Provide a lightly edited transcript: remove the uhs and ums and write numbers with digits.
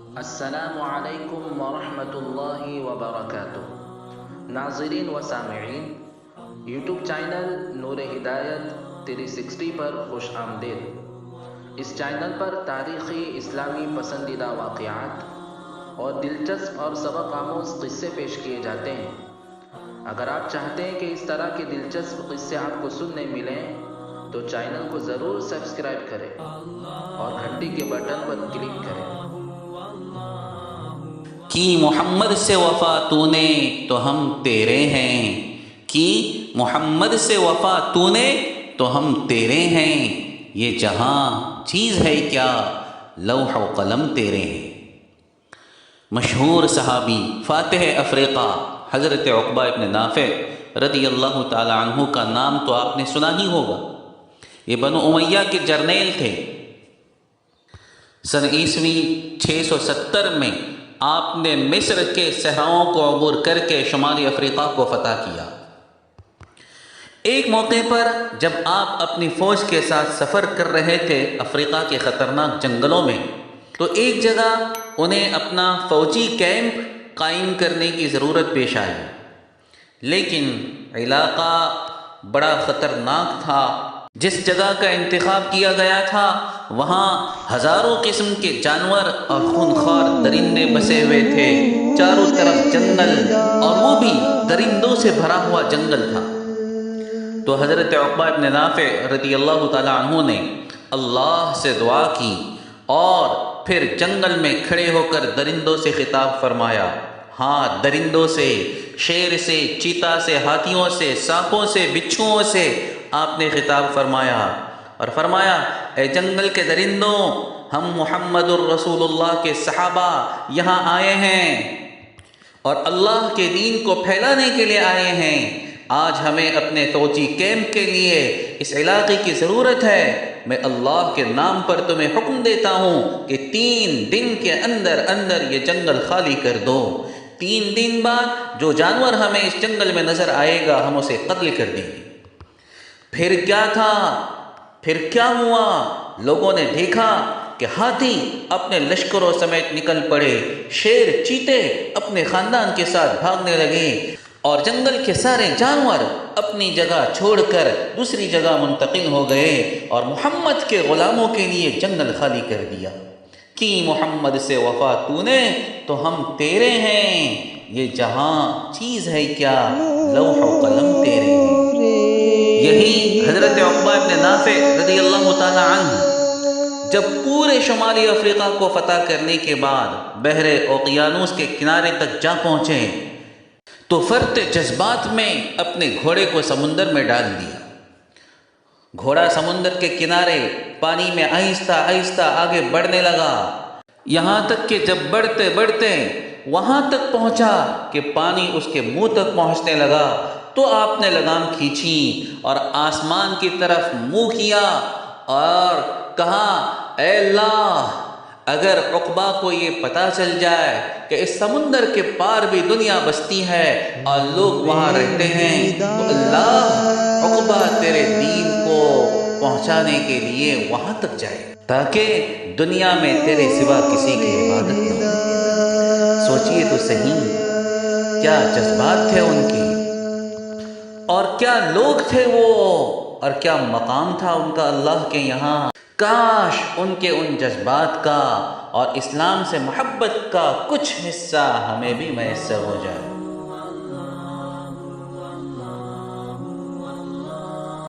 السلام علیکم ورحمۃ اللہ وبرکاتہ۔ ناظرین و سامعین، یوٹیوب چینل نور ہدایت 360 پر خوش آمدید۔ اس چینل پر تاریخی اسلامی پسندیدہ واقعات اور دلچسپ اور سبق آموز قصے پیش کیے جاتے ہیں۔ اگر آپ چاہتے ہیں کہ اس طرح کے دلچسپ قصے آپ کو سننے ملیں تو چینل کو ضرور سبسکرائب کریں اور گھنٹی کے بٹن پر کلک کریں۔ کی محمد سے وفا تو نے تو ہم تیرے ہیں، کی محمد سے وفا تو نے تو ہم تیرے ہیں، یہ جہاں چیز ہے کیا لوح و قلم تیرے ہیں۔ مشہور صحابی فاتح افریقہ حضرت عقبہ ابن نافع رضی اللہ تعالی عنہ کا نام تو آپ نے سنا ہی ہوگا۔ یہ بنو امیہ کے جرنیل تھے۔ سن عیسوی 670 میں آپ نے مصر کے صحراؤں کو عبور کر کے شمالی افریقہ کو فتح کیا۔ ایک موقع پر جب آپ اپنی فوج کے ساتھ سفر کر رہے تھے افریقہ کے خطرناک جنگلوں میں، تو ایک جگہ انہیں اپنا فوجی کیمپ قائم کرنے کی ضرورت پیش آئی، لیکن علاقہ بڑا خطرناک تھا۔ جس جگہ کا انتخاب کیا گیا تھا وہاں ہزاروں قسم کے جانور اور خونخوار درندے بسے ہوئے تھے، چاروں طرف جنگل، اور وہ بھی درندوں سے بھرا ہوا جنگل تھا۔ تو حضرت عقبہ ابن نافع رضی اللہ تعالی عنہ نے اللہ سے دعا کی اور پھر جنگل میں کھڑے ہو کر درندوں سے خطاب فرمایا۔ ہاں، درندوں سے، شیر سے، چیتا سے، ہاتھیوں سے، سانپوں سے، بچھوؤں سے آپ نے خطاب فرمایا اور فرمایا، اے جنگل کے درندوں، ہم محمد الرسول اللہ کے صحابہ یہاں آئے ہیں اور اللہ کے دین کو پھیلانے کے لیے آئے ہیں۔ آج ہمیں اپنے فوجی کیمپ کے لیے اس علاقے کی ضرورت ہے۔ میں اللہ کے نام پر تمہیں حکم دیتا ہوں کہ 3 دن کے اندر اندر یہ جنگل خالی کر دو۔ 3 دن بعد جو جانور ہمیں اس جنگل میں نظر آئے گا ہم اسے قتل کر دیں گے۔ پھر کیا تھا؟ پھر کیا ہوا؟ لوگوں نے دیکھا کہ ہاتھی اپنے لشکروں سمیت نکل پڑے، شیر چیتے اپنے خاندان کے ساتھ بھاگنے لگے، اور جنگل کے سارے جانور اپنی جگہ چھوڑ کر دوسری جگہ منتقل ہو گئے اور محمد کے غلاموں کے لیے جنگل خالی کر دیا۔ کی محمد سے وفا تو نے تو ہم تیرے ہیں، یہ جہاں چیز ہے کیا لوح و قلم تیرے ہیں۔ یہی حضرت عقبہ ابن نافع رضی اللہ تعالی عنہ جب پورے شمالی افریقہ کو فتح کرنے کے بعد بحر اوقیانوس کے کنارے تک جا پہنچے تو فرط جذبات میں اپنے گھوڑے کو سمندر میں ڈال دیا۔ گھوڑا سمندر کے کنارے پانی میں آہستہ آہستہ آگے بڑھنے لگا، یہاں تک کہ جب بڑھتے بڑھتے وہاں تک پہنچا کہ پانی اس کے منہ تک پہنچنے لگا، تو آپ نے لگام کھینچی اور آسمان کی طرف منہ کیا اور کہا، اے اللہ، اگر عقبہ کو یہ پتہ چل جائے کہ اس سمندر کے پار بھی دنیا بستی ہے اور لوگ وہاں رہتے ہیں، تو اللہ عقبہ تیرے دین کو پہنچانے کے لیے وہاں تک جائے تاکہ دنیا میں تیرے سوا کسی کی عبادت نہ ہو۔ سوچئے تو صحیح، کیا جذبات تھے ان کی، اور کیا لوگ تھے وہ، اور کیا مقام تھا ان کا اللہ کے یہاں۔ کاش ان کے ان جذبات کا اور اسلام سے محبت کا کچھ حصہ ہمیں بھی میسر ہو جائے۔